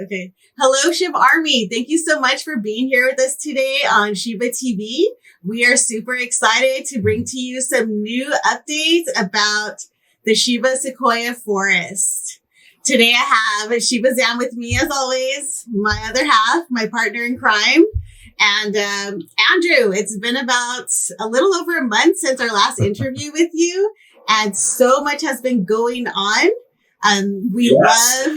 Okay. Hello, Shiba Army. Thank you so much for being here with us today on ShibaTV. We are super excited to bring to you some new updates about the Shiba Sequoia Forest. Today I have Shiba Zam with me as always, my other half, my partner in crime. And Andrew, it's been about a little over a month since our last interview with you, and so much has been going on. We love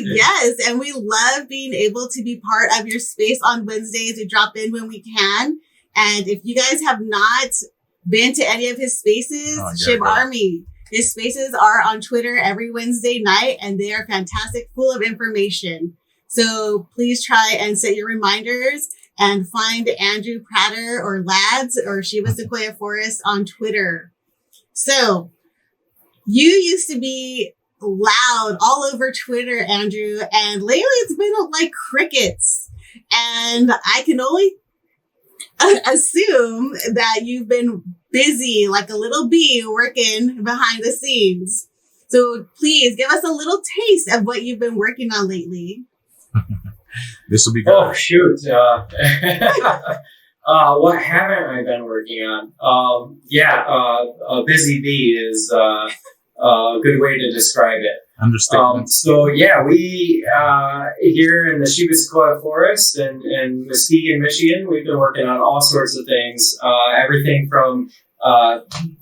being able to be part of your space on Wednesdays. We drop in when we can. And if you guys have not been to any of his spaces, Shiba Army, his spaces are on Twitter every Wednesday night, and they are fantastic, full of information. So please try and set your reminders and find Andrew Prater or Lads or Shiba Sequoia Forest on Twitter. So you used to be loud all over Twitter, Andrew, and lately it's been like crickets. And I can only assume that you've been busy like a little bee working behind the scenes. So please give us a little taste of what you've been working on lately. This will be good. Oh, shoot. What haven't I been working on? A busy bee is a good way to describe it. Understatement. We here in the Shiba Sequoia Forest in Muskegon, Michigan, we've been working on all sorts of things. Everything from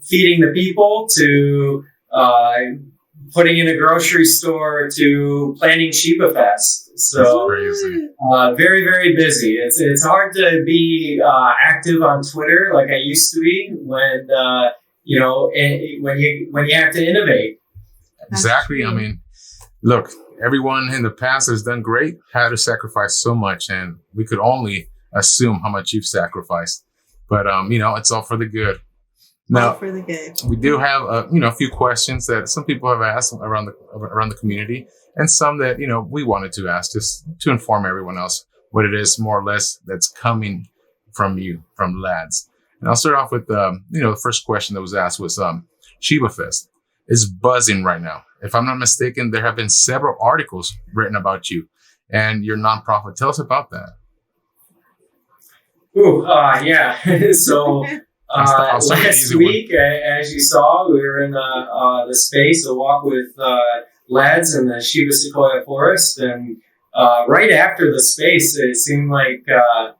feeding the people to putting in a grocery store to planning Shiba Fest. So very, very busy. It's hard to be active on Twitter like I used to be when you have to innovate. Exactly. I mean, look, everyone in the past has done great, had to sacrifice so much, and we could only assume how much you've sacrificed. But it's all for the good. Now, for the good. We do have a few questions that some people have asked around the community, and some that we wanted to ask just to inform everyone else what it is more or less that's coming from you, from Lads. And I'll start off with the first question that was asked was Shiba Fest is buzzing right now. If I'm not mistaken, there have been several articles written about you and your nonprofit. Tell us about that. So last week, as you saw, we were in the space, a walk with Lads in the Shiba Sequoia Forest, and right after the space, it seemed like it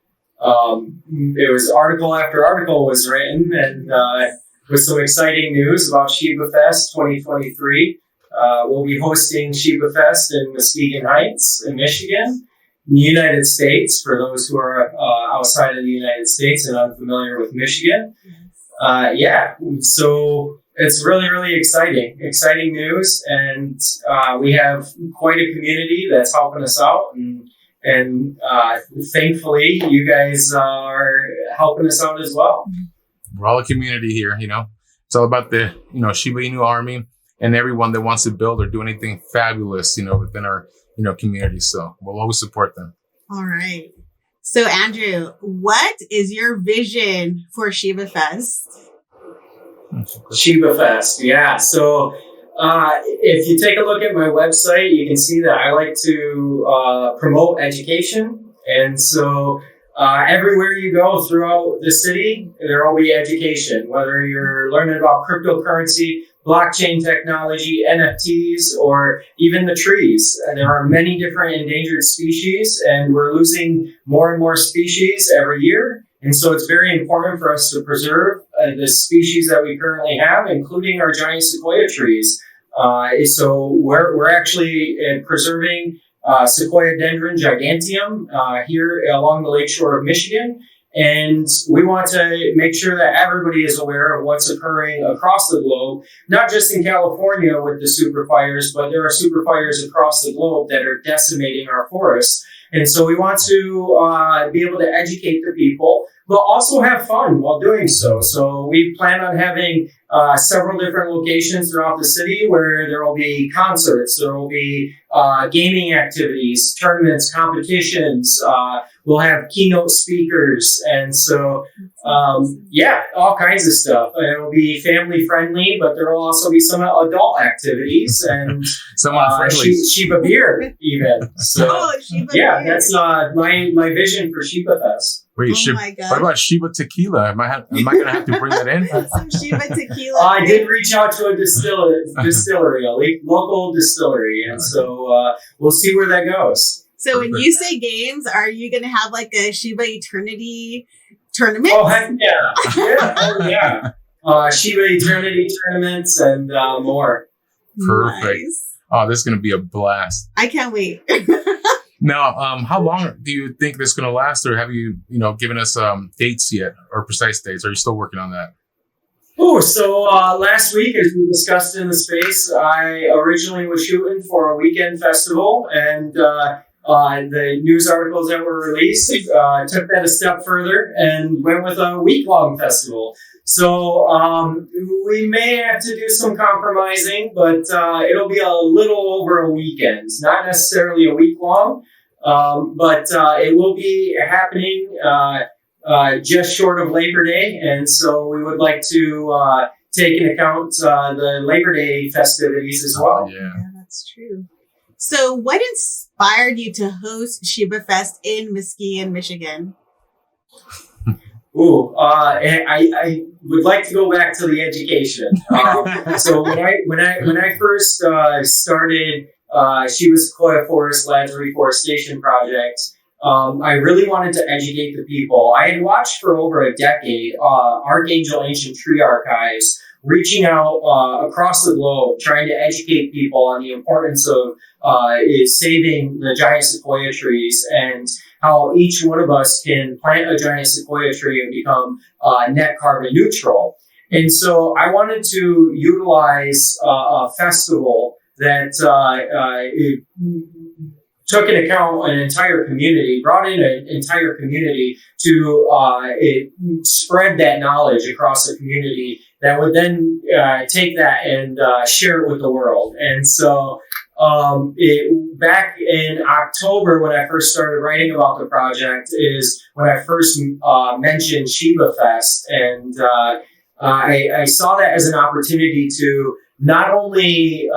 was article after article was written, and with some exciting news about Shiba Fest 2023. We'll be hosting Shiba Fest in Muskegon Heights in Michigan, in the United States, for those who are outside of the United States and unfamiliar with Michigan. So it's really, really exciting news. And we have quite a community that's helping us out. And thankfully, you guys are helping us out as well. We're all a community here, It's all about the, Shiba Inu Army and everyone that wants to build or do anything fabulous, within our, community. So we'll always support them. All right. So Andrew, what is your vision for Shiba Fest? Shiba Fest, yeah. So if you take a look at my website, you can see that I like to promote education. And so everywhere you go throughout the city, there will be education, whether you're learning about cryptocurrency, blockchain technology, NFTs, or even the trees. There are many different endangered species, and we're losing more and more species every year. And so it's very important for us to preserve the species that we currently have, including our giant sequoia trees. So we're actually preserving Sequoia dendron giganteum here along the lakeshore of Michigan. And we want to make sure that everybody is aware of what's occurring across the globe, not just in California with the super fires, but there are super fires across the globe that are decimating our forests. And so we want to be able to educate the people, but also have fun while doing so. So we plan on having several different locations throughout the city where there will be concerts, there will be gaming activities, tournaments, competitions. We'll have keynote speakers. And so, all kinds of stuff. It'll be family friendly, but there will also be some adult activities and Shiba beer even. So, Shiba beer. That's my vision for Shiba Fest. Wait, what about Shiba tequila? Am I going to have to bring that in? Some Shiba tequila. I did reach out to a distillery, a local distillery, and so we'll see where that goes. So when you say games, are you going to have like a Shiba Eternity tournament? Oh, heck yeah. Shiba Eternity tournaments and more. Perfect. Nice. Oh, this is going to be a blast. I can't wait. Now, how long do you think this is going to last, or have you given us dates yet, or precise dates? Are you still working on that? Oh, so last week, as we discussed in the space, I originally was shooting for a weekend festival, and the news articles that were released took that a step further and went with a week-long festival. So we may have to do some compromising, but it'll be a little over a weekend, not necessarily a week long, but it will be happening just short of Labor Day. And so we would like to take into account the Labor Day festivities as well. Yeah, that's true. So what inspired you to host Shiba Fest in Muskegon, Michigan? I would like to go back to the education. So when I first started Shiba Sequoia Forest Lands Reforestation Project, I really wanted to educate the people. I had watched for over a decade Archangel Ancient Tree Archives reaching out across the globe, trying to educate people on the importance of saving the giant sequoia trees and how each one of us can plant a giant sequoia tree and become net carbon neutral. And so I wanted to utilize a festival that took into account an entire community, brought in an entire community to spread that knowledge across the community that would then take that and share it with the world. And so back in October, when I first started writing about the project, is when I first mentioned Shiba Fest. And I saw that as an opportunity to not only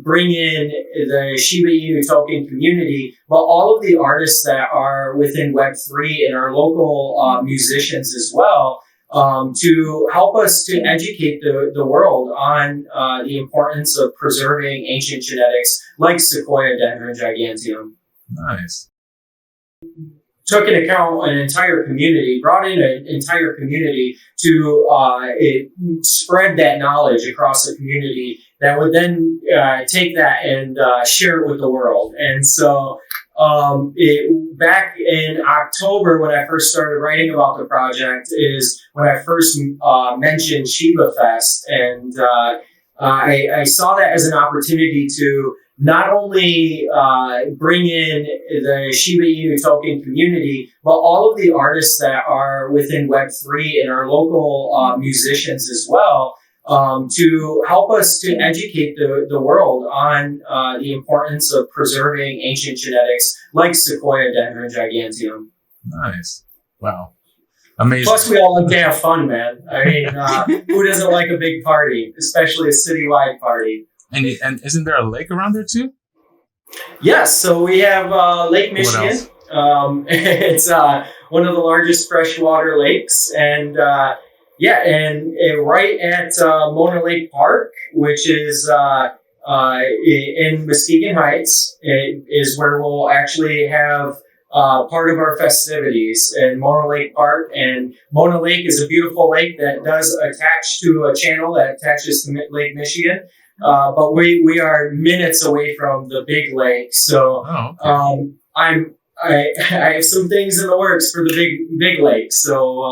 bring in the Shiba Inu token community, but all of the artists that are within Web3 and our local musicians as well, to help us to educate the world on the importance of preserving ancient genetics like Sequoia dendron giganteum. Nice. Took into account an entire community, brought in an entire community to spread that knowledge across the community that would then take that and share it with the world. And so back in October, when I first started writing about the project, is when I first mentioned Shiba Fest. And I saw that as an opportunity to not only bring in the Shiba Inu token community, but all of the artists that are within Web3 and our local musicians as well, to help us to educate the world on the importance of preserving ancient genetics like Sequoia dendron giganteum. Nice. Wow. Amazing. Plus, we all like to have fun, man. I mean, who doesn't like a big party, especially a citywide party? And isn't there a lake around there too? Yes. So we have Lake Michigan. It's one of the largest freshwater lakes, and right at Mona Lake Park, which is in Muskegon Heights, it is where we'll actually have part of our festivities in Mona Lake Park. And Mona Lake is a beautiful lake that does attach to a channel that attaches to Lake Michigan. But we are minutes away from the big lake. So I have some things in the works for the big lake. So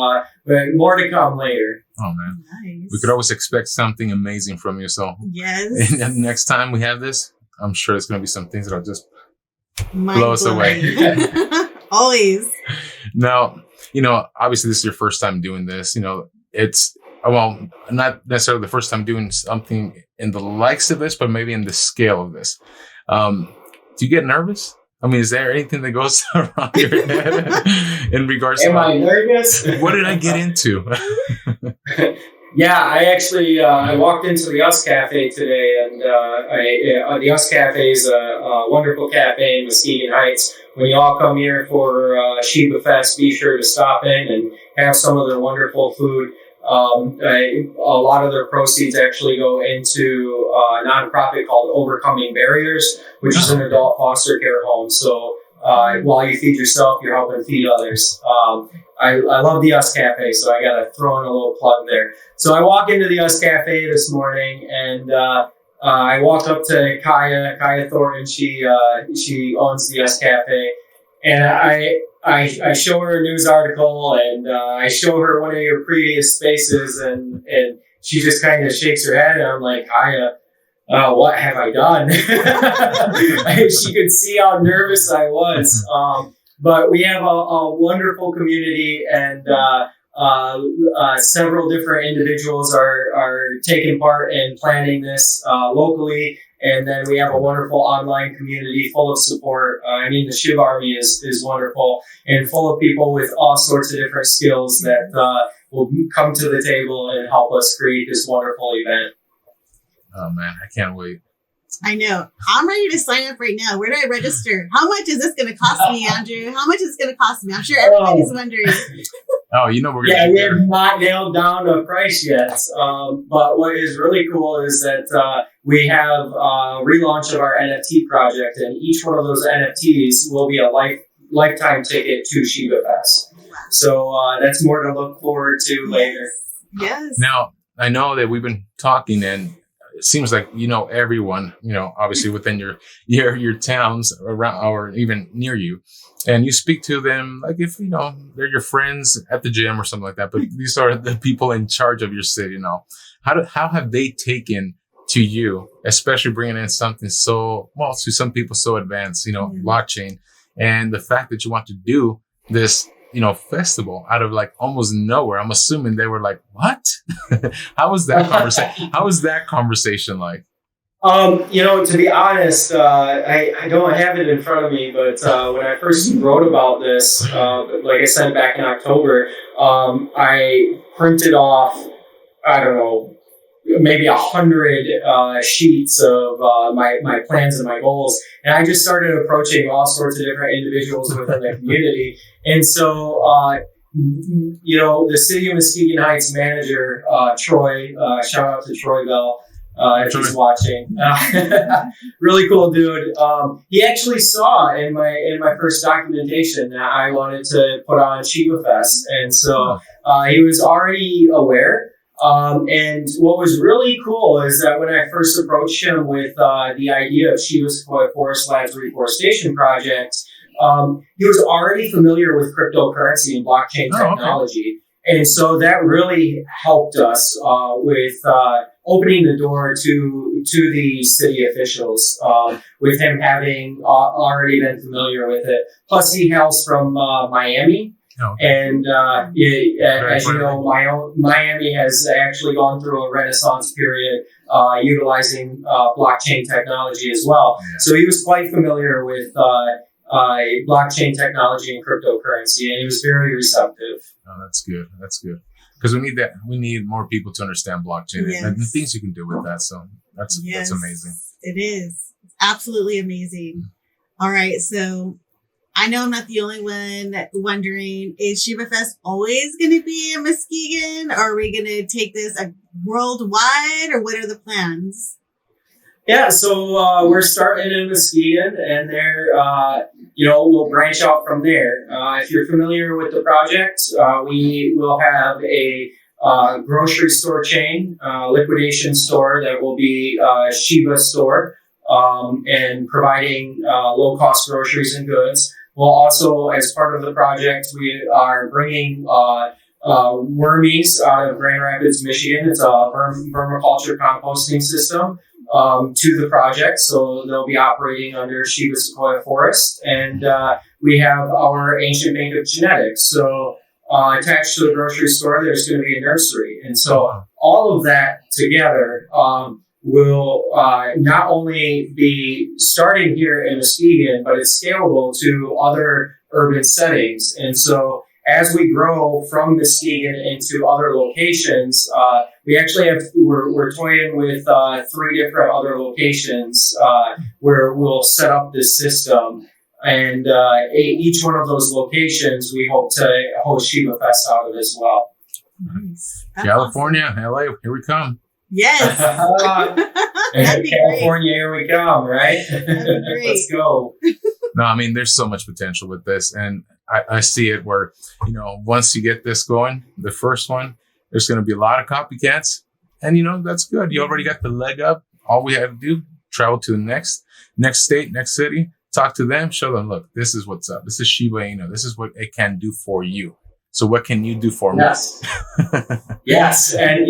but more to come later. Oh man, nice. We could always expect something amazing from you. So yes, and next time we have this, I'm sure there's going to be some things that'll just blow us away. Always. Now, obviously this is your first time doing this. It's not necessarily the first time doing something in the likes of this, but maybe in the scale of this. Do you get nervous? I mean, is there anything that goes around your head in regards to? Am I nervous? What did I get into? Yeah, I actually I walked into the US Cafe today, and the US Cafe is a wonderful cafe in Muskegon Heights. When you all come here for Shiba Fest, be sure to stop in and have some of their wonderful food. A lot of their proceeds actually go into a nonprofit called Overcoming Barriers, which is an adult foster care home. So while you feed yourself, you're helping feed others. I love the US Cafe, so I got to throw in a little plug there. So I walk into the US Cafe this morning, and I walked up to Kaya Thornton. She owns the US Cafe, and I show her a news article, and I show her one of your previous spaces, and she just kind of shakes her head, and I'm like, Kaya, what have I done? She could see how nervous I was. But we have a wonderful community, and several different individuals are taking part in planning this locally. And then we have a wonderful online community full of support. I mean, the Shiba Army is wonderful and full of people with all sorts of different skills that will come to the table and help us create this wonderful event. Oh, man, I can't wait. I know. I'm ready to sign up right now. Where do I register? How much is this going to cost me, Andrew? How much is it going to cost me? I'm sure everybody's wondering. Oh, you know we're going to we have not nailed down a price yet. But what is really cool is that we have a relaunch of our NFT project, and each one of those NFTs will be a lifetime ticket to Shiba Fest. So that's more to look forward to later. Yes. Now, I know that we've been talking, and it seems like you know everyone, obviously within your towns around or even near you, and you speak to them like if they're your friends at the gym or something like that. But these are the people in charge of your city now. How have they taken to you, especially bringing in something to some people so advanced, blockchain, and the fact that you want to do this festival out of like almost nowhere? I'm assuming they were like, what? How was that conversation? How was that conversation like? To be honest, I don't have it in front of me, but when I first wrote about this, like I said back in October, I printed off, I don't know, maybe 100 sheets of my plans and my goals. And I just started approaching all sorts of different individuals within the community. And so, the city of Muskegon Heights manager, Troy, shout out to Troy Bell, if he's watching. Really cool dude. He actually saw in my first documentation that I wanted to put on Shiba Fest. And so he was already aware. And what was really cool is that when I first approached him with the idea of Shiba's Forest Labs Reforestation Project, he was already familiar with cryptocurrency and blockchain technology. Okay. And so that really helped us with opening the door to the city officials, with him having already been familiar with it. Plus, he hails from Miami. And as you know, Miami has actually gone through a renaissance period utilizing blockchain technology as well. Yeah. So he was quite familiar with blockchain technology and cryptocurrency, and he was very receptive. Oh, that's good. That's good. Because we need that. We need more people to understand blockchain and the things you can do with that. So that's amazing. It is. It's absolutely amazing. All right. So I know I'm not the only one wondering, is Shiba Fest always going to be in Muskegon? Or are we going to take this worldwide, or what are the plans? Yeah, so we're starting in Muskegon, and there, we'll branch out from there. If you're familiar with the project, we will have a grocery store chain, liquidation store that will be Shiba store, and providing low-cost groceries and goods. We'll also, as part of the project, we are bringing Wormies out of Grand Rapids, Michigan. It's a vermiculture composting system to the project. So they'll be operating under Shiba Sequoia Forest. And we have our ancient bank of genetics. So attached to the grocery store, there's going to be a nursery. And so all of that together will not only be starting here in Muskegon, but it's scalable to other urban settings. And so as we grow from Muskegon into other locations, we actually we're toying with 3 different other locations where we'll set up this system. And each one of those locations, we hope to host Shiba Fest out of as well. Nice. California, awesome. LA, here we come. Yes. California, here we come, right? Let's go. No, I mean, there's so much potential with this. And I see it where, once you get this going, the first one, there's going to be a lot of copycats. And, that's good. You already got the leg up. All we have to do, travel to the next state, next city, talk to them, show them, look, this is what's up. This is Shiba Inu. This is what it can do for you. So what can you do for me? Yes. Yes. And,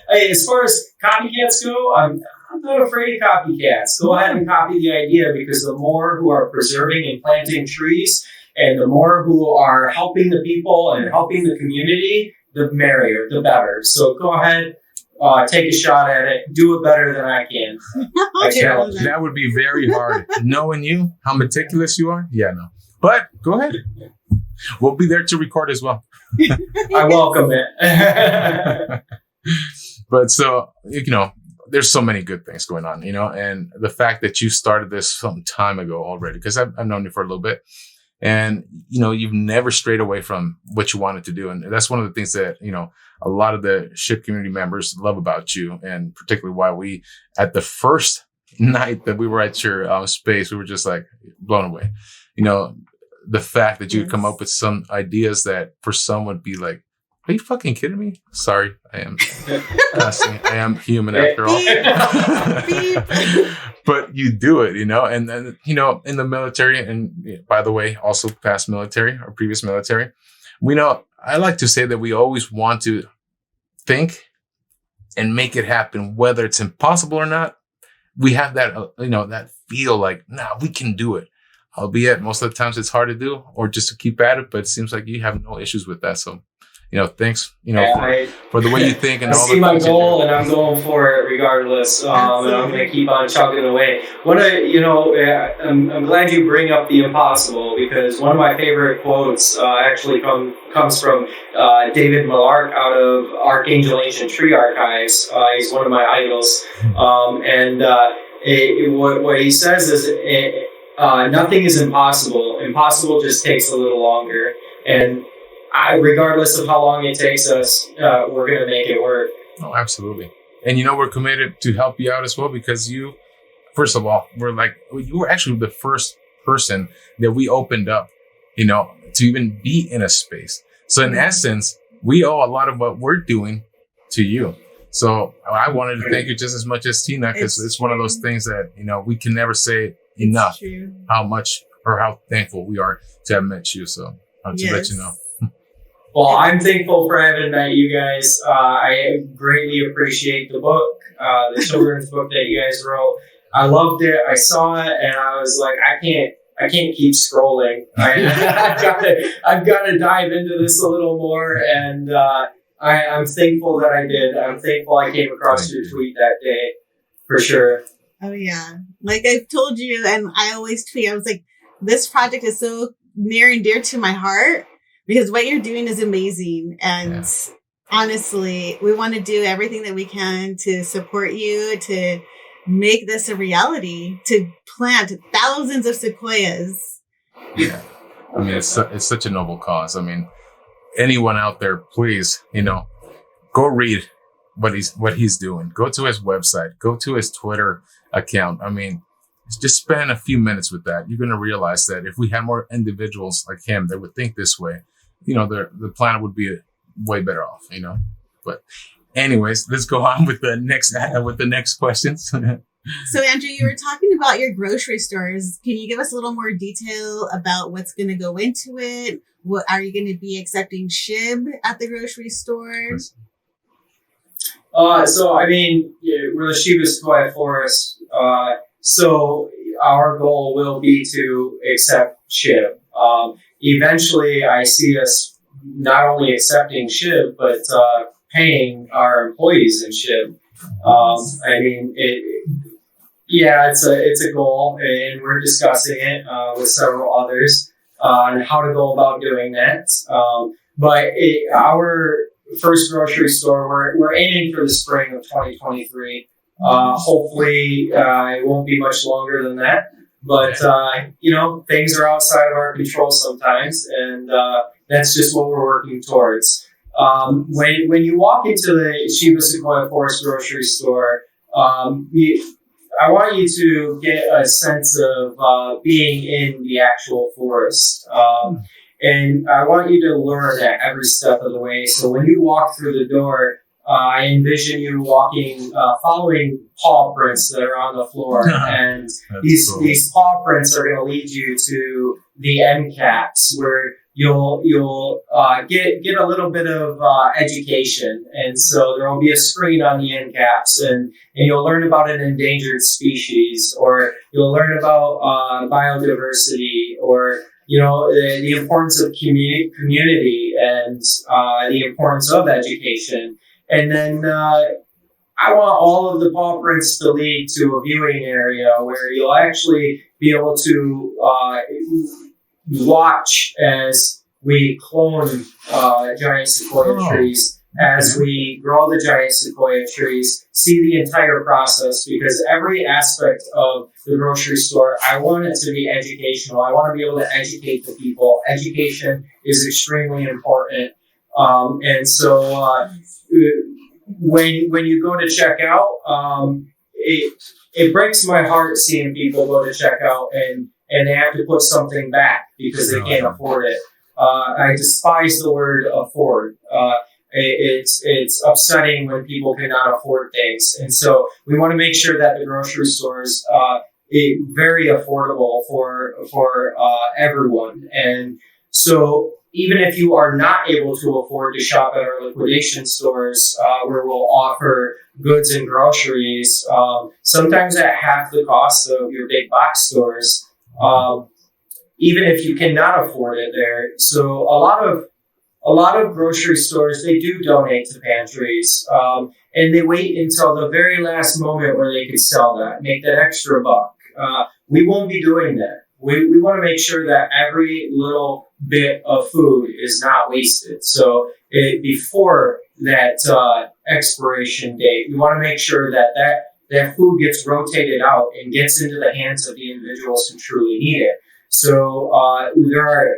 as far as copycats go, I'm not afraid of copycats. Go ahead and copy the idea, because the more who are preserving and planting trees and the more who are helping the people and helping the community, the merrier, the better. So go ahead, take a shot at it. Do it better than I can. That would be very hard. Knowing you, how meticulous you are. Yeah, no. But go ahead. We'll be there to record as well. I welcome it. But so, there's so many good things going on, and the fact that you started this some time ago already, because I've known you for a little bit, and, you've never strayed away from what you wanted to do. And that's one of the things that, a lot of the SHIB community members love about you, and particularly why we, at the first night that we were at your space, we were just like blown away. The fact that you'd come up with some ideas that for some would be like, are you fucking kidding me? Sorry, I am. I am human after all. But you do it, and then, in the military, and by the way, also past military or previous military, I like to say that we always want to think and make it happen, whether it's impossible or not. We have that, that feel like, we can do it. Albeit most of the times it's hard to do, or just to keep at it, but it seems like you have no issues with that. So, thanks, for the way you think. And I all see my goal, and I'm going for it regardless. And I'm going to keep on chugging away. I'm glad you bring up the impossible, because one of my favorite quotes actually comes from David Millark out of Archangel Ancient Tree Archives. He's one of my idols. What he says is, nothing is impossible. Impossible just takes a little longer. And regardless of how long it takes us, we're going to make it work. Oh, absolutely. And, we're committed to help you out as well, because you, first of all, you were actually the first person that we opened up, to even be in a space. So in essence, we owe a lot of what we're doing to you. So I wanted to thank you just as much as Tina, because it's one of those things that, we can never say enough how much or how thankful we are to have met you. So I'll just let you know. Well, I'm thankful for having met you guys. I greatly appreciate the book, the children's book that you guys wrote. I loved it. I saw it, and I was like, I can't keep scrolling. I've got to dive into this a little more, and I'm thankful that I did. I'm thankful I came across your tweet that day, for sure. Oh, yeah. Like I've told you, and I always tweet, I was like, this project is so near and dear to my heart, because what you're doing is amazing. And honestly, we want to do everything that we can to support you, to make this a reality, to plant thousands of sequoias. Yeah. I mean, it's such a noble cause. I mean, anyone out there, please, go read what he's doing. Go to his website. Go to his Twitter account. I mean, just spend a few minutes with that. You're going to realize that if we had more individuals like him that would think this way, the planet would be way better off, But anyways, let's go on with the next questions. So, Andrew, you were talking about your grocery stores. Can you give us a little more detail about what's going to go into it? What are you going to be accepting SHIB at the grocery store? So, I mean, we're the Shiba Sequoia Forest. So our goal will be to accept SHIB. Eventually, I see us not only accepting SHIB, but paying our employees in SHIB. I mean, it's a goal, and we're discussing it with several others on how to go about doing that. But our first grocery store, we're aiming for the spring of 2023. Hopefully, it won't be much longer than that. But, things are outside of our control sometimes, and that's just what we're working towards. When you walk into the Shiba Sequoia Forest grocery store, I want you to get a sense of being in the actual forest. And I want you to learn at every step of the way. So when you walk through the door, I envision you walking, following paw prints that are on the floor. And these paw prints are going to lead you to the end caps where you'll get a little bit of education. And so there will be a screen on the end caps, and you'll learn about an endangered species, or you'll learn about biodiversity, or the importance of community and the importance of education. And then I want all of the paw prints to lead to a viewing area where you'll actually be able to watch as we clone giant sequoia trees, as we grow the giant sequoia trees, see the entire process, because every aspect of the grocery store, I want it to be educational. I want to be able to educate the people. Education is extremely important. And so when you go to check out, it breaks my heart seeing people go to checkout and they have to put something back because they can't afford it. I despise the word afford. It's upsetting when people cannot afford things. And so we want to make sure that the grocery stores very affordable for everyone. And so even if you are not able to afford to shop at our liquidation stores, where we'll offer goods and groceries, sometimes at half the cost of your big box stores, even if you cannot afford it there. So a lot of grocery stores, they do donate to pantries, and they wait until the very last moment where they could sell that, make that extra buck. We won't be doing that. We want to make sure that every little bit of food is not wasted. So before that expiration date, we want to make sure that food gets rotated out and gets into the hands of the individuals who truly need it. So there are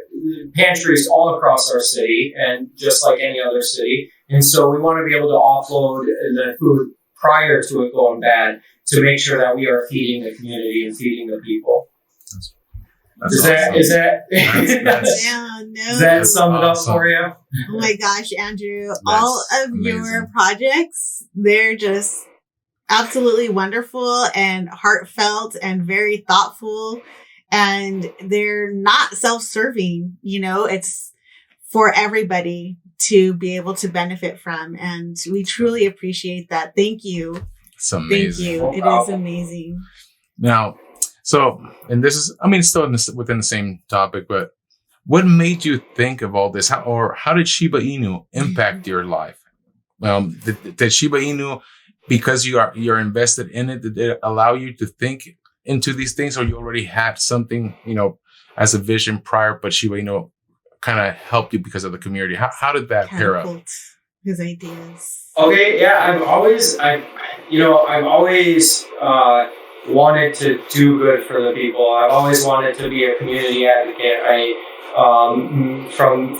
pantries all across our city, and just like any other city. And so we want to be able to offload the food prior to it going bad to make sure that we are feeding the community and feeding the people. Does that sum it up for you? Oh my gosh, Andrew. All of your projects, they're just absolutely wonderful and heartfelt and very thoughtful. And they're not self-serving, it's for everybody to be able to benefit from. And we truly appreciate that. Thank you. It's amazing. Thank you. It is amazing. Now, and this is, it's still within the same topic, but what made you think of all this? How did Shiba Inu impact your life? Did Shiba Inu, because you're invested in it, did it allow you to think into these things, or you already had something, as a vision prior, but Shiba Inu kind of helped you because of the community? How did that pair up? His ideas. Okay, yeah, I've always wanted to do good for the people. I've always wanted to be a community advocate. From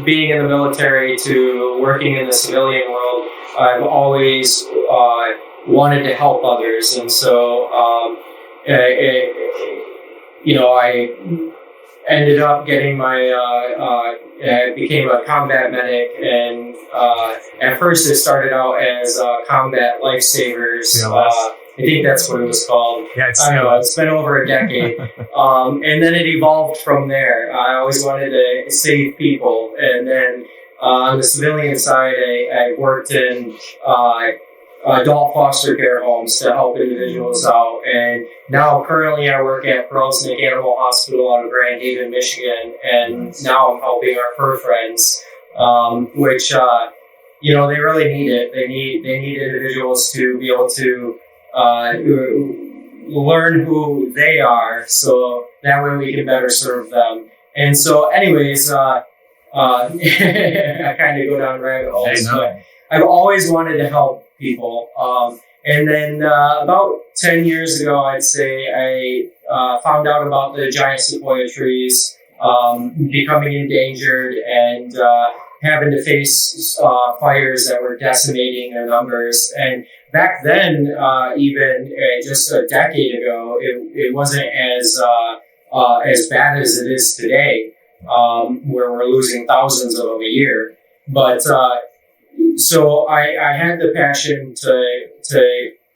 being in the military to working in the civilian world, I've always wanted to help others, and so I ended up getting became a combat medic, and at first it started out as combat lifesavers. I think that's what it was called. Yeah, I know, it's been over a decade. And then it evolved from there. I always wanted to save people. And then on the civilian side, I worked in adult foster care homes to help individuals out. And now currently I work at Pearl's Neck Animal Hospital out of Grand Haven, Michigan. And now I'm helping our fur friends, which you know, they really need it. They need individuals to be able to learn who they are, so that way we can better serve them. And so, anyways, I kind of go down rabbit holes, but I've always wanted to help people. And then about 10 years ago, I'd say, I found out about the giant sequoia trees becoming endangered and having to face fires that were decimating their numbers. And back then, even just a decade ago, it wasn't as bad as it is today, where we're losing thousands of them a year. But so I had the passion to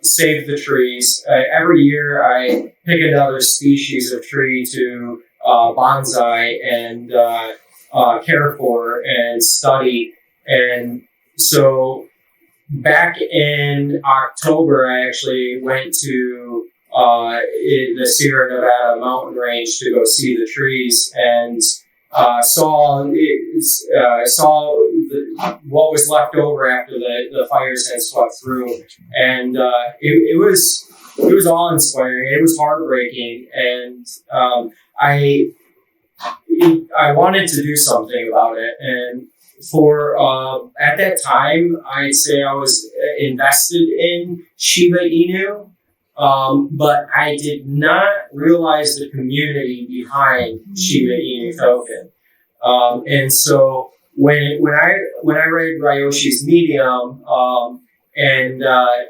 save the trees. Every year, I pick another species of tree to bonsai and care for and study. And so back in October, I actually went to the Sierra Nevada mountain range to go see the trees and saw what was left over after the fires had swept through. And it was awe-inspiring. It was heartbreaking. And I wanted to do something about it. And for at that time, I'd say I was invested in Shiba Inu, but I did not realize the community behind Shiba Inu token. And so when I read Ryoshi's Medium, and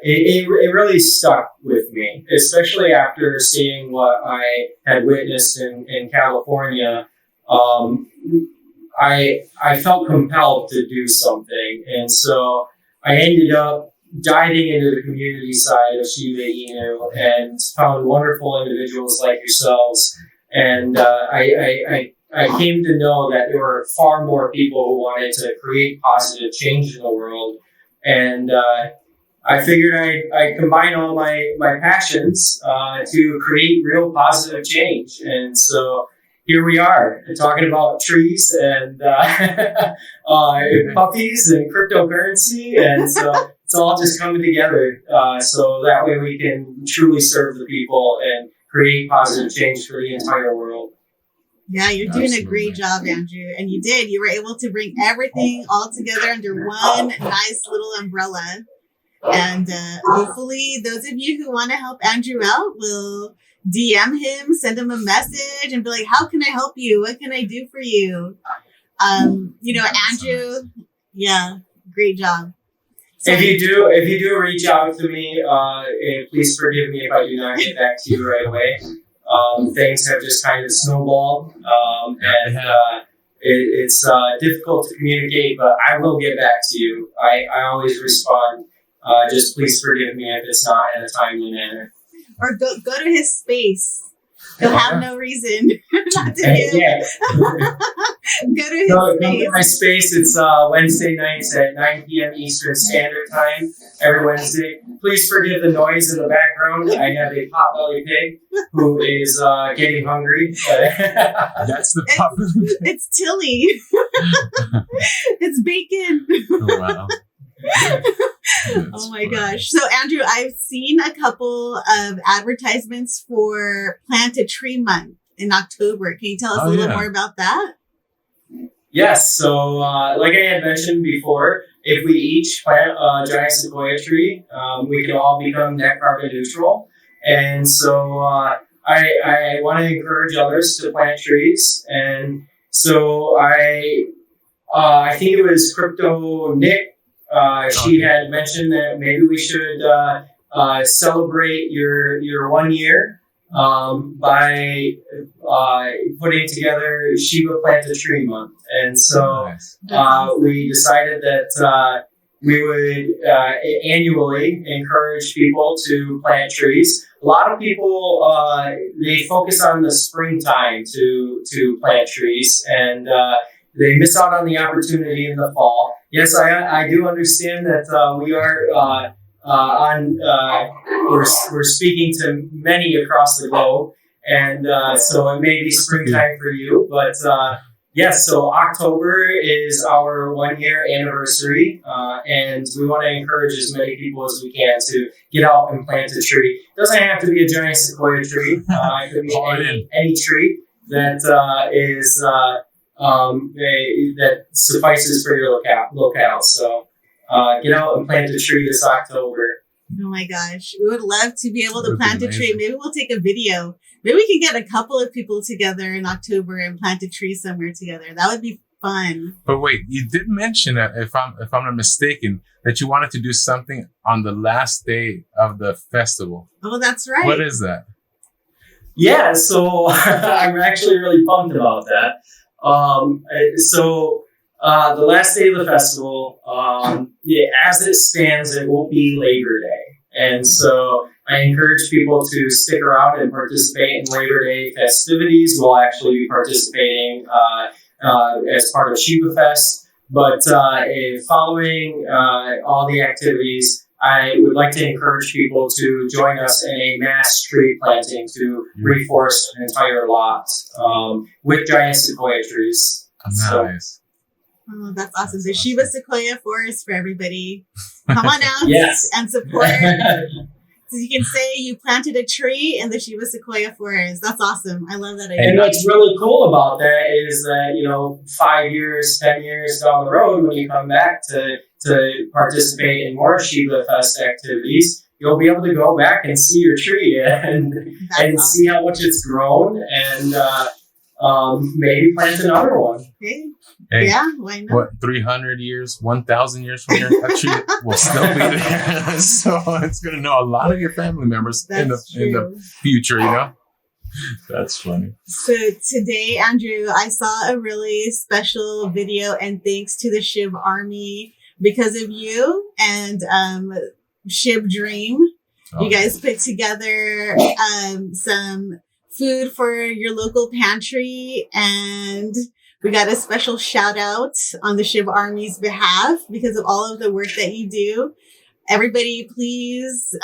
it really stuck with me, especially after seeing what I had witnessed in California. I felt compelled to do something, and so I ended up diving into the community side of Shiba Inu and found wonderful individuals like yourselves. And I came to know that there were far more people who wanted to create positive change in the world. And I figured I'd combine all my passions to create real positive change. And so here we are talking about trees and puppies and cryptocurrency. And so it's all just coming together so that way we can truly serve the people and create positive change for the entire world. Yeah, you're doing a great job, Andrew. And you did. You were able to bring everything all together under one nice little umbrella. And hopefully those of you who want to help Andrew out will DM him, send him a message and be like, how can I help you? What can I do for you? Andrew, yeah, great job. So, if you do reach out to me, please forgive me if I do not get back to you right away. Things have just kind of snowballed, and it's difficult to communicate, but I will get back to you. I always respond. Just please forgive me if it's not in a timely manner. Or go to his space. He'll have no reason not to do. Yeah. Go to his space. Go to my space. It's Wednesday nights at 9 p.m. Eastern Standard Time every Wednesday. Please forgive the noise in the background. I have a potbelly pig who is getting hungry. That's the potbelly pig. It's Tilly. It's bacon. Oh, wow. Oh my gosh. So Andrew, I've seen a couple of advertisements for Plant a Tree Month in October. Can you tell us a little more about that? Yes. So like I had mentioned before, if we each plant a giant sequoia tree, we can all become net carbon neutral. And so I want to encourage others to plant trees. And so I think it was Crypto Nick. She had mentioned that maybe we should celebrate your 1 year by putting together Shiba Plant a Tree Month. And so we decided that we would annually encourage people to plant trees. A lot of people, they focus on the springtime to plant trees, and they miss out on the opportunity in the fall. Yes, I do understand that we are we're speaking to many across the globe, and so it may be springtime for you, but Yes, so October is our 1-year anniversary, and we want to encourage as many people as we can to get out and plant a tree. It doesn't have to be a giant sequoia tree. It could be any tree that that suffices for your locale. So get out and plant a tree this October. Oh my gosh, we would love to be able to plant a tree. Maybe we'll take a video. Maybe we can get a couple of people together in October and plant a tree somewhere together. That would be fun. But wait, you did mention that, if I'm not mistaken, that you wanted to do something on the last day of the festival. Oh, that's right. What is that? Yeah, so I'm actually really pumped about that. The last day of the festival, as it stands, it will be Labor Day. And so I encourage people to stick around and participate in Labor Day festivities. We'll actually be participating as part of Shiba Fest. But following all the activities, I would like to encourage people to join us in a mass tree planting to reforest an entire lot with giant sequoia trees. Nice. Oh, that's awesome. The Shiba Sequoia Forest for everybody. Come on out and support. So you can say you planted a tree in the Shiba Sequoia Forest. That's awesome. I love that idea. And what's really cool about that is that, 5 years, 10 years down the road, when you come back to participate in more Shiba Fest activities, you'll be able to go back and see your tree and awesome. See how much it's grown and maybe plant another one. Hey, yeah, why not? What, 300 years, 1,000 years from here, that tree will still be there. So it's going to know a lot of your family members in the future, That's funny. So today, Andrew, I saw a really special video, and thanks to the Shiba Army because of you and Shiba Dream. You guys put together some food for your local pantry, and we got a special shout out on the Shiba Army's behalf because of all of the work that you do. Everybody, please,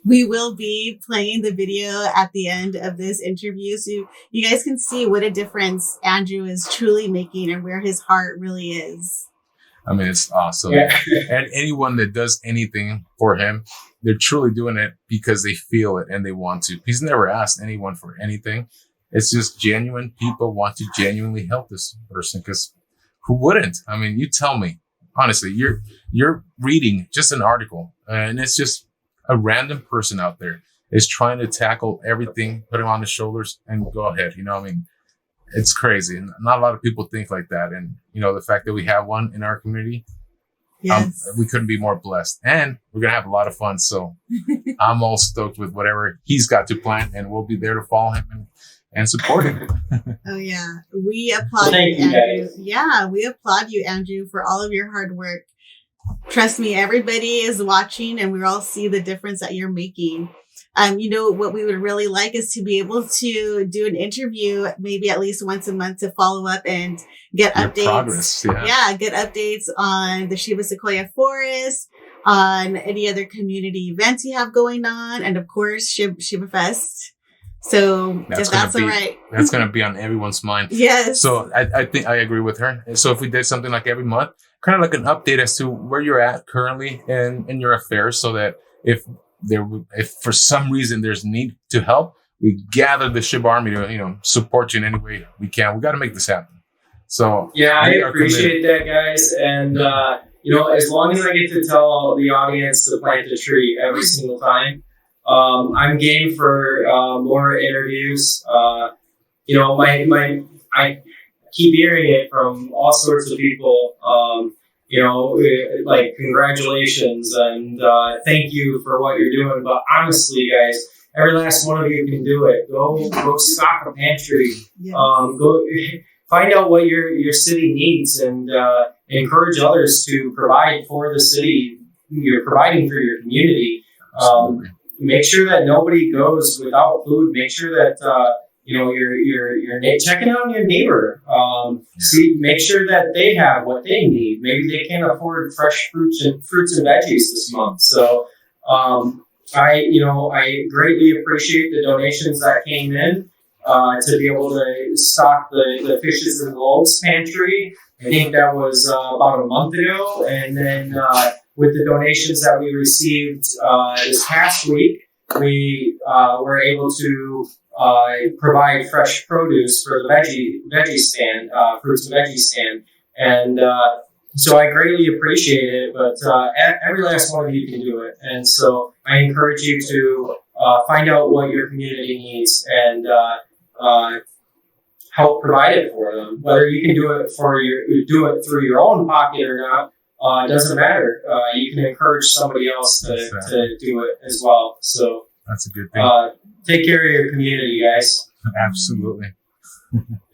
we will be playing the video at the end of this interview so you guys can see what a difference Andrew is truly making and where his heart really is. I mean, it's awesome. Yeah. And anyone that does anything for him, they're truly doing it because they feel it and they want to. He's never asked anyone for anything. It's just genuine people want to genuinely help this person, because who wouldn't? I mean, you tell me, honestly, you're reading just an article and it's just a random person out there is trying to tackle everything, put him on his shoulders and go ahead. It's crazy. And not a lot of people think like that. And, the fact that we have one in our community, we couldn't be more blessed. And we're going to have a lot of fun. So I'm all stoked with whatever he's got to plan, and we'll be there to follow him and support him. Oh, yeah. We applaud you, Andrew. Yeah, we applaud you, Andrew, for all of your hard work. Trust me, everybody is watching, and we all see the difference that you're making. What we would really like is to be able to do an interview maybe at least once a month to follow up and get updates. Progress, get updates on the Shiba Sequoia Forest, on any other community events you have going on, and of course, Shiba Fest. So if that's all right. That's going to be on everyone's mind. Yes. So I think I agree with her. So if we did something like every month, kind of like an update as to where you're at currently in your affairs, so that if for some reason there's need to help, we gather the Shiba Army to support you in any way we can. We got to make this happen. So yeah, I appreciate that, guys. And as long as I get to tell the audience to plant a tree every single time, I'm game for more interviews. I keep hearing it from all sorts of people. Like congratulations and thank you for what you're doing. But honestly, guys, every last one of you can do it. Go stock a pantry. Yes. Go find out what your city needs and encourage others to provide for the city. You're providing for your community. Make sure that nobody goes without food. Make sure that you're checking on your neighbor. Make sure that they have what they need. Maybe they can't afford fresh fruits and veggies this month. So I greatly appreciate the donations that came in. to be able to stock the Fishes and Globes pantry. I think that was about a month ago. And then with the donations that we received this past week, we were able to provide fresh produce for the veggie stand, fruits and veggie stand. And so I greatly appreciate it, but every last one of you can do it. And so I encourage you to find out what your community needs and help provide it for them. Whether you can do it through your own pocket or not, doesn't matter. You can encourage somebody else to do it as well. So that's a good thing. Take care of your community, guys. Absolutely.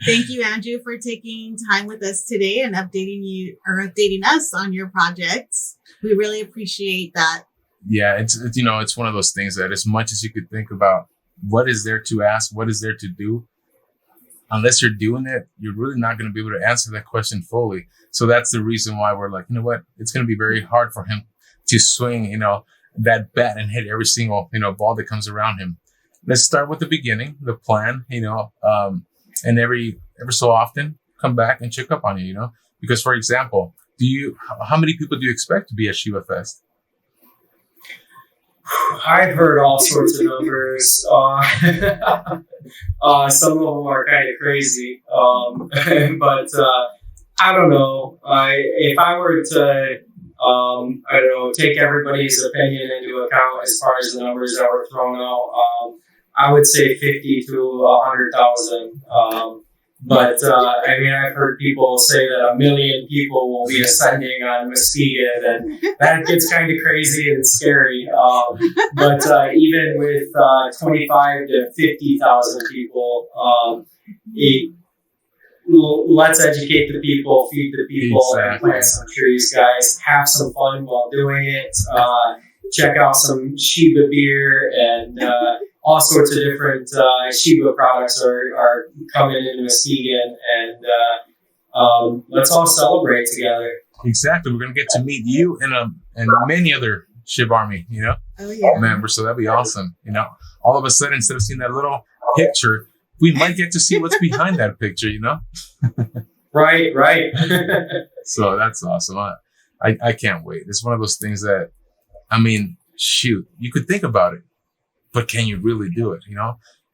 Thank you, Andrew, for taking time with us today and updating us on your projects. We really appreciate that. Yeah, it's one of those things that as much as you could think about what is there to ask, what is there to do, unless you're doing it, you're really not going to be able to answer that question fully. So that's the reason why we're like, you know what, it's going to be very hard for him to swing, that bat and hit every single, ball that comes around him. Let's start with the beginning, the plan, and every so often come back and check up on you, because for example, how many people do you expect to be at Shiba Fest? I've heard all sorts of numbers. Some of them are kind of crazy, but I don't know. If I were to, take everybody's opinion into account as far as the numbers that were thrown out, I would say 50 to 100,000. But I've heard people say that 1 million people will be ascending on Muskegon, and that gets kind of crazy and scary. But even with 25 to 50,000 people, let's educate the people, feed the people, and plant some trees, guys. Have some fun while doing it. Check out some Shiba beer and all sorts of different Shiba products are coming into Mesquite, and let's all celebrate together. Exactly. We're going to get to meet you and many other Shiba Army, members. So that'd be awesome. All of a sudden, instead of seeing that little picture, we might get to see what's behind that picture, Right. So that's awesome. I can't wait. It's one of those things that, shoot, you could think about it, but can you really do it,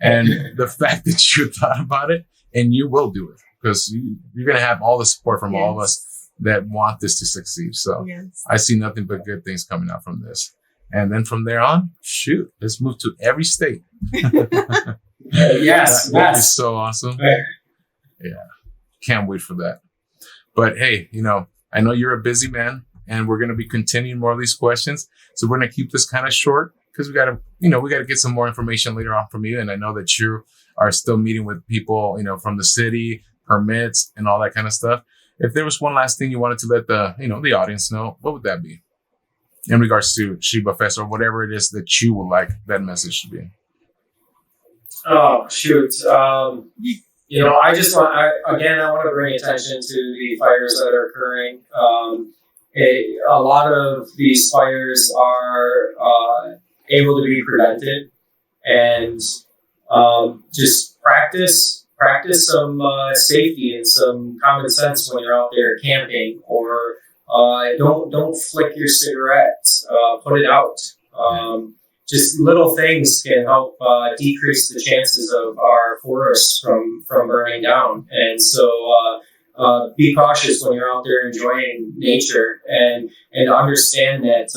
And the fact that you thought about it and you will do it, because you're going to have all the support from all of us that want this to succeed. So I see nothing but good things coming out from this. And then from there on, shoot, let's move to every state. Yes. That'd be so awesome. Yeah. Can't wait for that. But hey, I know you're a busy man, and we're going to be continuing more of these questions. So we're going to keep this kind of short, because we got to get some more information later on from you. And I know that you are still meeting with people, from the city, permits, and all that kind of stuff. If there was one last thing you wanted to let the audience know, what would that be in regards to Shiba Fest or whatever it is that you would like that message to be? Oh, shoot. I want to bring attention to the fires that are occurring. A lot of these fires are able to be prevented, and just practice some safety and some common sense when you're out there camping, or don't flick your cigarettes, put it out. Just little things can help decrease the chances of our forests from burning down. And so be cautious when you're out there enjoying nature, and understand that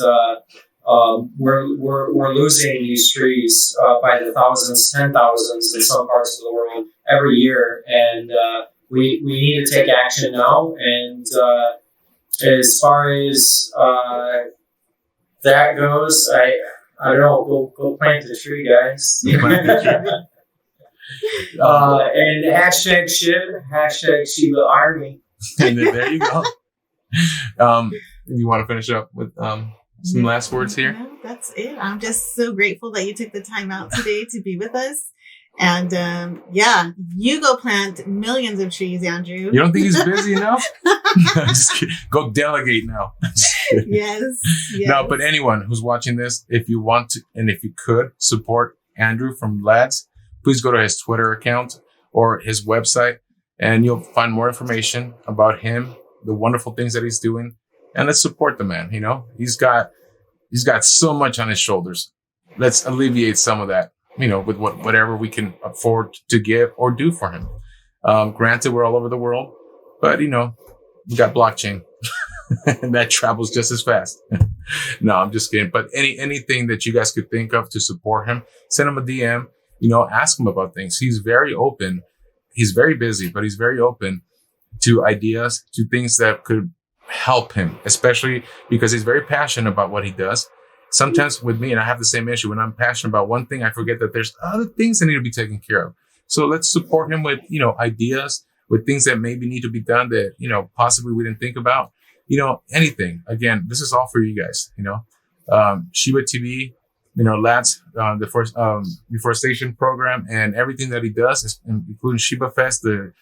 we're losing these trees by the thousands, 10,000s in some parts of the world every year, and we need to take action now. And as far as that goes, I don't know. Go plant the tree, guys. And hashtag Shiba Army. And then there you go. You want to finish up with some last words here? No, that's it. I'm just so grateful that you took the time out today to be with us. And you go plant millions of trees, Andrew. You don't think he's busy now? Just kidding. Go delegate now. Yes. No, but anyone who's watching this, if you want to and if you could support Andrew from LADS, please go to his Twitter account or his website, and you'll find more information about him, the wonderful things that he's doing. And let's support the man. He's got so much on his shoulders. Let's alleviate some of that, with whatever we can afford to give or do for him. Granted, we're all over the world, but we got blockchain and that travels just as fast. No, I'm just kidding. But anything that you guys could think of to support him, send him a DM, ask him about things. He's very open. He's very busy, but he's very open to ideas, to things that could help him, especially because he's very passionate about what he does. Sometimes with me, and I have the same issue, when I'm passionate about one thing, I forget that there's other things that need to be taken care of. So let's support him with, ideas, with things that maybe need to be done that, possibly we didn't think about, anything. Again, this is all for you guys, ShibaTV, Lad's, the deforestation program, and everything that he does, including Shiba Fest, the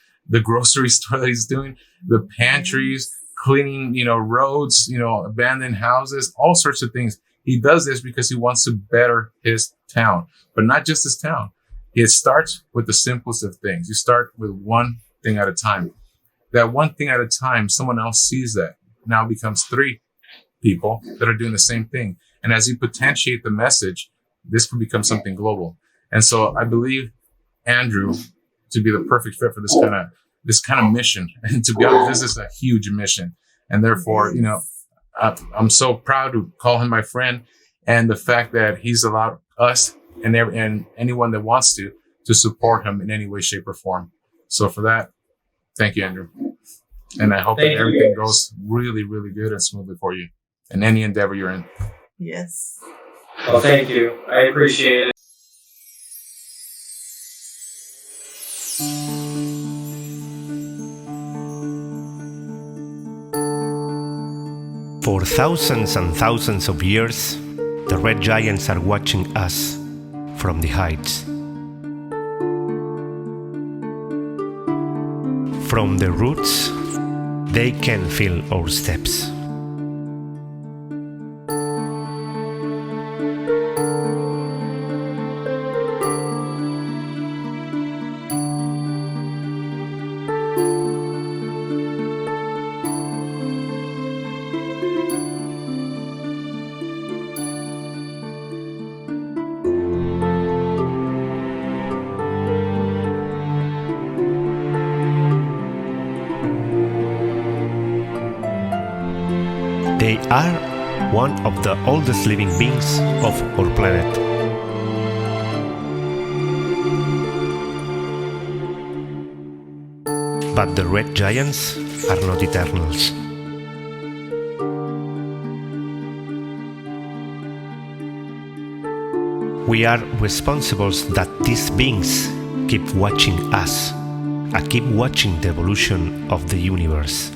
grocery store that he's doing, the pantries, cleaning, roads, abandoned houses, all sorts of things. He does this because he wants to better his town, but not just his town. It starts with the simplest of things. You start with one thing at a time. That one thing at a time, someone else sees that. Now becomes 3 people that are doing the same thing. And as you potentiate the message, this can become something global. And so I believe Andrew to be the perfect fit for this kind of mission. And to be honest, this is a huge mission. And therefore, I'm so proud to call him my friend, and the fact that he's allowed us and anyone that wants to support him in any way, shape, or form. So for that, thank you, Andrew. And I hope that everything goes really, really good and smoothly for you in any endeavor you're in. Yes. Well, thank you. I appreciate it. For thousands and thousands of years, the red giants are watching us from the heights. From the roots, they can feel our steps. They are one of the oldest living beings of our planet. But the red giants are not eternals. We are responsible that these beings keep watching us, and keep watching the evolution of the universe.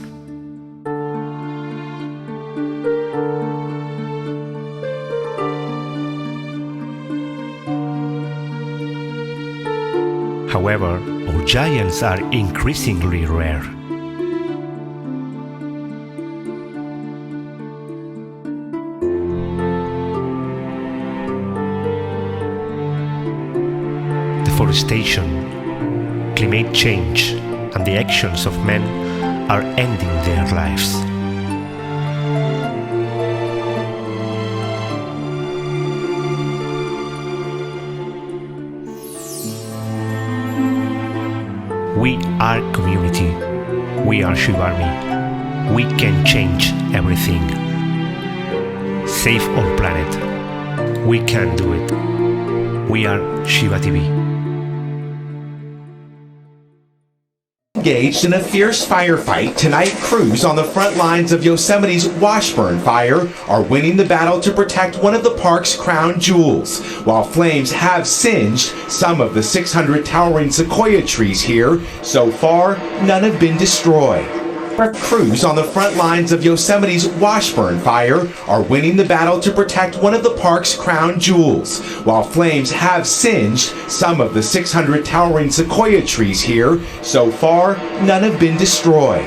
However, our giants are increasingly rare. Deforestation, climate change, and the actions of men are ending their lives. We are community. We are Shiba Army. We can change everything. Save our planet. We can do it. We are ShibaTV. Engaged in a fierce firefight, tonight crews on the front lines of Yosemite's Washburn Fire are winning the battle to protect one of the park's crown jewels. While flames have singed some of the 600 towering sequoia trees here, so far none have been destroyed. Crews on the front lines of Yosemite's Washburn Fire are winning the battle to protect one of the park's crown jewels. While flames have singed some of the 600 towering sequoia trees here, so far none have been destroyed.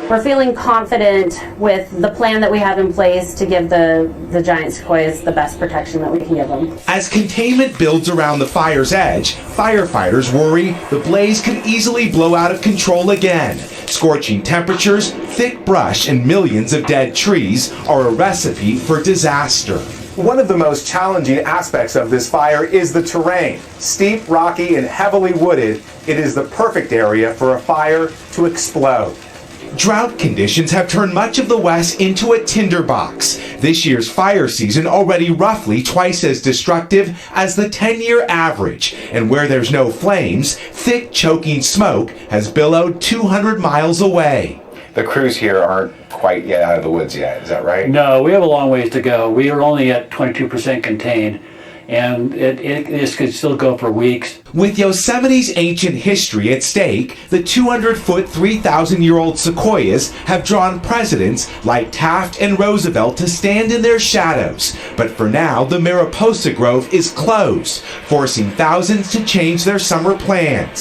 we're feeling confident with the plan that we have in place to give the giant sequoias the best protection that we can give them. As containment builds around the fire's edge, firefighters worry the blaze could easily blow out of control again. Scorching temperatures, thick brush, and millions of dead trees are a recipe for disaster. One of the most challenging aspects of this fire is the terrain. Steep, rocky, and heavily wooded, it is the perfect area for a fire to explode. Drought conditions have turned much of the West into a tinderbox. This year's fire season already roughly twice as destructive as the 10-year average. And where there's no flames, thick choking smoke has billowed 200 miles away. The crews here aren't quite yet out of the woods yet, is that right? No, we have a long ways to go. We are only at 22% contained, and this could still go for weeks. With Yosemite's ancient history at stake, the 200-foot, 3,000-year-old sequoias have drawn presidents like Taft and Roosevelt to stand in their shadows. But for now, the Mariposa Grove is closed, forcing thousands to change their summer plans.